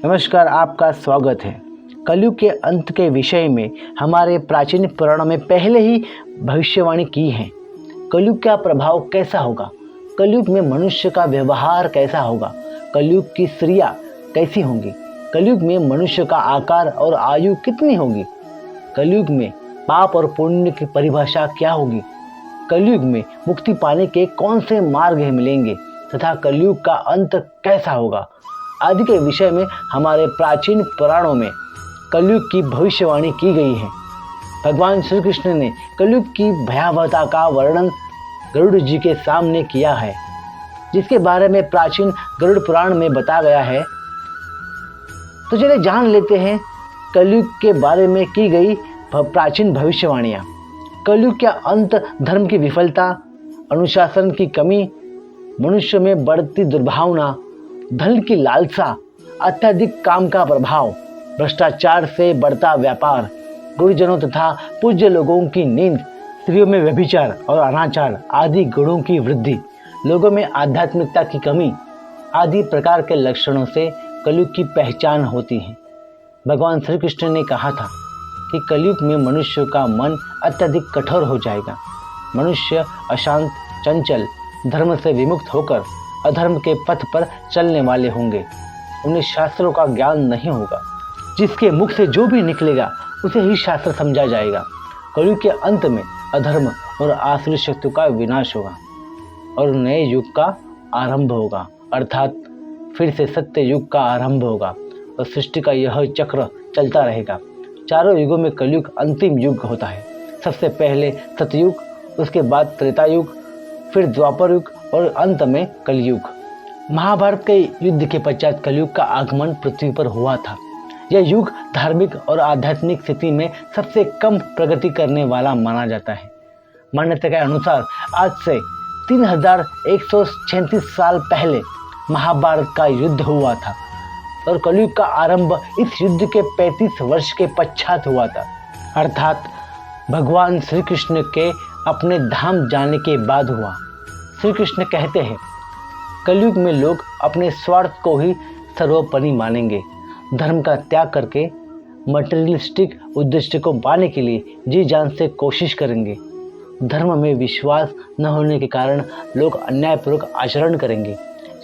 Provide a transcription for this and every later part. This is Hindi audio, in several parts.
नमस्कार, आपका स्वागत है। कलयुग के अंत के विषय में हमारे प्राचीन पुराणों में पहले ही भविष्यवाणी की है। कलयुग का प्रभाव कैसा होगा, कलयुग में मनुष्य का व्यवहार कैसा होगा, कलयुग की स्त्रियां कैसी होंगी, कलयुग में मनुष्य का आकार और आयु कितनी होगी, कलयुग में पाप और पुण्य की परिभाषा क्या होगी, कलयुग में मुक्ति पाने के कौन से मार्ग मिलेंगे तथा कलयुग का अंत कैसा होगा आदि के विषय में हमारे प्राचीन पुराणों में कलयुग की भविष्यवाणी की गई है। भगवान श्री कृष्ण ने कलयुग की भयावहता का वर्णन गरुड़ जी के सामने किया है, जिसके बारे में प्राचीन गरुड़ पुराण में बताया गया है। तो चलिए जान लेते हैं कलयुग के बारे में की गई प्राचीन भविष्यवाणियां। कलयुग का अंत, धर्म की विफलता, अनुशासन की कमी, मनुष्य में बढ़ती दुर्भावना, धन की लालसा, अत्यधिक काम का प्रभाव, भ्रष्टाचार से बढ़ता व्यापार, गुरुजनों तथा पूज्य लोगों की नींद, स्त्रियों में व्यभिचार और अनाचार आदि गुणों की वृद्धि, लोगों में आध्यात्मिकता की कमी आदि प्रकार के लक्षणों से कलयुग की पहचान होती है। भगवान श्री कृष्ण ने कहा था कि कलयुग में मनुष्य का मन अत्यधिक कठोर हो जाएगा। मनुष्य अशांत, चंचल, धर्म से विमुक्त होकर अधर्म के पथ पर चलने वाले होंगे। उन्हें शास्त्रों का ज्ञान नहीं होगा। जिसके मुख से जो भी निकलेगा उसे ही शास्त्र समझा जाएगा। कलयुग के अंत में अधर्म और आसुरी शक्तियों का विनाश होगा और नए युग का आरंभ होगा, अर्थात फिर से सत्य युग का आरंभ होगा और सृष्टि का यह चक्र चलता रहेगा। चारों युगों में कलयुग अंतिम युग होता है। सबसे पहले सतयुग, उसके बाद त्रेता युग, फिर द्वापर युग और अंत में कलयुग। महाभारत के युद्ध के पश्चात कलयुग का आगमन पृथ्वी पर हुआ था। यह युग धार्मिक और आध्यात्मिक स्थिति में सबसे कम प्रगति करने वाला माना जाता है। मान्यता के अनुसार आज से 3136 साल पहले महाभारत का युद्ध हुआ था और कलयुग का आरंभ इस युद्ध के 35 वर्ष के पश्चात हुआ था, अर्थात भगवान श्री कृष्ण के अपने धाम जाने के बाद हुआ। श्री कृष्ण कहते हैं, कलयुग में लोग अपने स्वार्थ को ही सर्वोपरि मानेंगे। धर्म का त्याग करके मटेरियलिस्टिक उद्देश्य को पाने के लिए जी जान से कोशिश करेंगे। धर्म में विश्वास न होने के कारण लोग अन्यायपूर्वक आचरण करेंगे।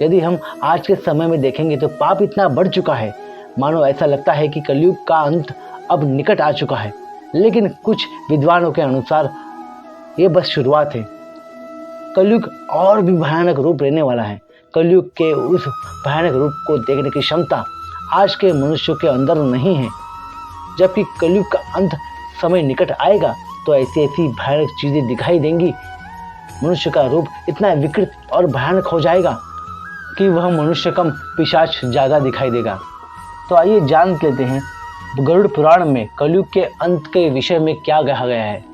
यदि हम आज के समय में देखेंगे तो पाप इतना बढ़ चुका है, मानो ऐसा लगता है कि कलयुग का अंत अब निकट आ चुका है। लेकिन कुछ विद्वानों के अनुसार ये बस शुरुआत है। कलयुग और भी भयानक रूप लेने वाला है। कलयुग के उस भयानक रूप को देखने की क्षमता आज के मनुष्यों के अंदर नहीं है। जबकि कलयुग का अंत समय निकट आएगा तो ऐसी ऐसी भयानक चीजें दिखाई देंगी। मनुष्य का रूप इतना विकृत और भयानक हो जाएगा कि वह मनुष्य कम पिशाच ज्यादा दिखाई देगा। तो आइए जान लेते हैं गरुड़ पुराण में कलयुग के अंत के विषय में क्या कहा गया है।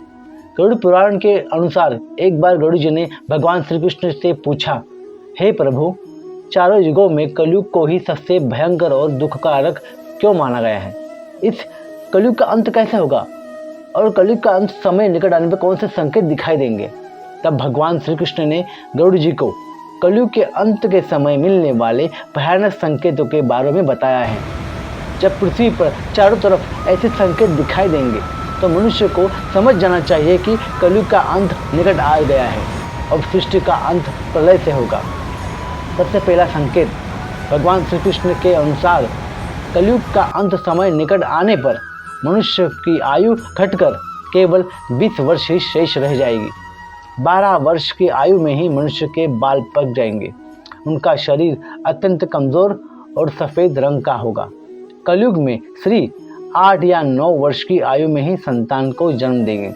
गरुड़ पुराण के अनुसार एक बार गरुड़ जी ने भगवान श्री कृष्ण से पूछा, हे प्रभु, चारों युगों में कलयुग को ही सबसे भयंकर और दुखकारक क्यों माना गया है? इस कलयुग का अंत कैसे होगा और कलयुग का अंत समय निकट आने पर कौन से संकेत दिखाई देंगे? तब भगवान श्री कृष्ण ने गरुड़ जी को कलयुग के अंत के समय मिलने वाले भयानक संकेतों के बारे में बताया है। जब पृथ्वी पर चारों तरफ ऐसे संकेत दिखाई देंगे तो मनुष्य को समझ जाना चाहिए कि कलयुग का अंत निकट आ गया है और सृष्टि का अंत प्रलय से होगा। सबसे पहला संकेत भगवान श्री कृष्ण के अनुसार कलयुग का अंत समय निकट आने पर मनुष्य की आयु घटकर केवल 20 वर्ष ही शेष रह जाएगी। 12 वर्ष की आयु में ही मनुष्य के बाल पक जाएंगे। उनका शरीर अत्यंत कमजोर और सफेद रंग का होगा। कलयुग में स्त्री 8 या 9 वर्ष की आयु में ही संतान को जन्म देंगे।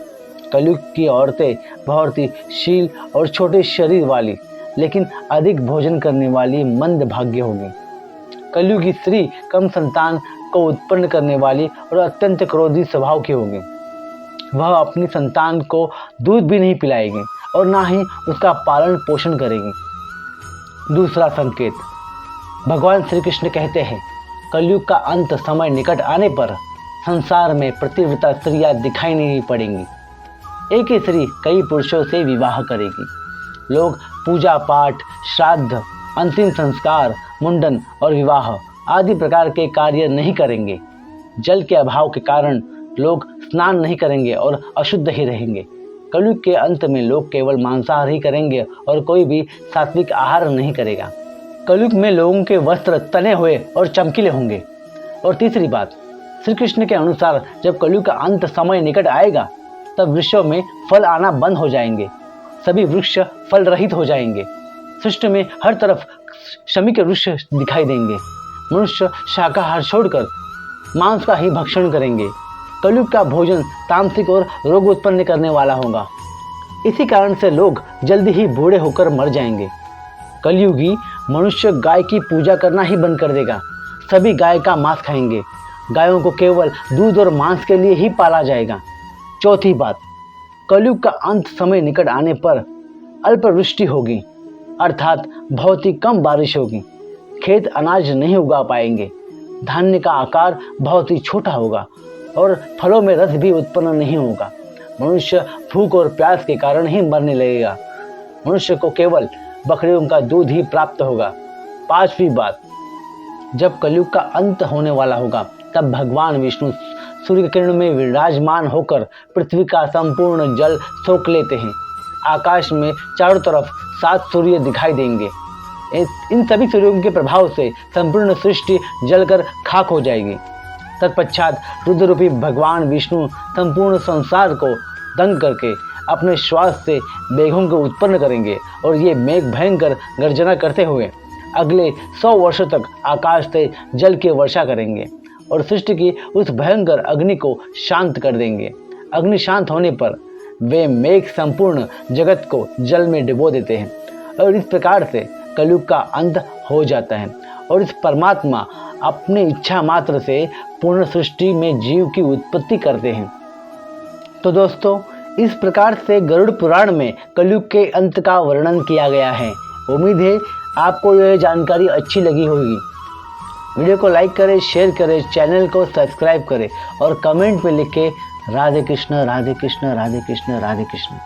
कलयुग की औरतें बहुत ही शील और छोटे शरीर वाली लेकिन अधिक भोजन करने वाली मंद भाग्य होगी। कलयुग की स्त्री कम संतान को उत्पन्न करने वाली और अत्यंत क्रोधी स्वभाव की होगी। वह अपनी संतान को दूध भी नहीं पिलाएगी और ना ही उसका पालन पोषण करेगी। दूसरा संकेत, भगवान श्री कृष्ण कहते हैं, कलयुग का अंत समय निकट आने पर संसार में प्रतिव्रता स्त्रियां दिखाई नहीं पड़ेंगी। एक ही स्त्री कई पुरुषों से विवाह करेगी। लोग पूजा पाठ, श्राद्ध, अंतिम संस्कार, मुंडन और विवाह आदि प्रकार के कार्य नहीं करेंगे। जल के अभाव के कारण लोग स्नान नहीं करेंगे और अशुद्ध ही रहेंगे। कलयुग के अंत में लोग केवल मांसाहार ही करेंगे और कोई भी सात्विक आहार नहीं करेगा। कलयुग में लोगों के वस्त्र तने हुए और चमकीले होंगे। और तीसरी बात, श्री कृष्ण के अनुसार जब कलयुग का अंत समय निकट आएगा तब वृक्षों में फल आना बंद हो जाएंगे। सभी वृक्ष फल रहित हो जाएंगे। सृष्टि में हर तरफ शमी के वृक्ष दिखाई देंगे। मनुष्य शाकाहार छोड़कर मांस का ही भक्षण करेंगे। कलयुग का भोजन तामसिक और रोग उत्पन्न करने वाला होगा। इसी कारण से लोग जल्दी ही बूढ़े होकर मर जाएंगे। कलयुगी मनुष्य गाय की पूजा करना ही बंद कर देगा। सभी गाय का मांस खाएंगे। गायों को केवल दूध और मांस के लिए ही पाला जाएगा। चौथी बात, कलयुग का अंत समय निकट आने पर अल्पवृष्टि होगी, अर्थात बहुत ही कम बारिश होगी। खेत अनाज नहीं उगा पाएंगे। धान्य का आकार बहुत ही छोटा होगा और फलों में रस भी उत्पन्न नहीं होगा। मनुष्य भूख और प्यास के कारण ही मरने लगेगा। मनुष्य को केवल बकरियों का दूध ही प्राप्त होगा। पांचवी बात, जब कलयुग का अंत होने वाला होगा तब भगवान विष्णु सूर्य किरण में विराजमान होकर पृथ्वी का संपूर्ण जल सोख लेते हैं। आकाश में चारों तरफ 7 सूर्य दिखाई देंगे। इन सभी सूर्यों के प्रभाव से संपूर्ण सृष्टि जलकर खाक हो जाएगी। तत्पश्चात रुद्र रूपी भगवान विष्णु संपूर्ण संसार को दंग करके अपने श्वास से मेघों को उत्पन्न करेंगे और ये मेघ भयंकर गर्जना करते हुए अगले 100 वर्षों तक आकाश से जल की वर्षा करेंगे और सृष्टि की उस भयंकर अग्नि को शांत कर देंगे। अग्नि शांत होने पर वे मेघ संपूर्ण जगत को जल में डुबो देते हैं और इस प्रकार से कलयुग का अंत हो जाता है और इस परमात्मा अपनी इच्छा मात्र से पूर्ण सृष्टि में जीव की उत्पत्ति करते हैं। तो दोस्तों, इस प्रकार से गरुड़ पुराण में कलयुग के अंत का वर्णन किया गया है। उम्मीद है आपको यह जानकारी अच्छी लगी होगी। वीडियो को लाइक करें, शेयर करें, चैनल को सब्सक्राइब करें और कमेंट में लिखें राधे कृष्ण राधे कृष्ण राधे कृष्ण राधे कृष्ण।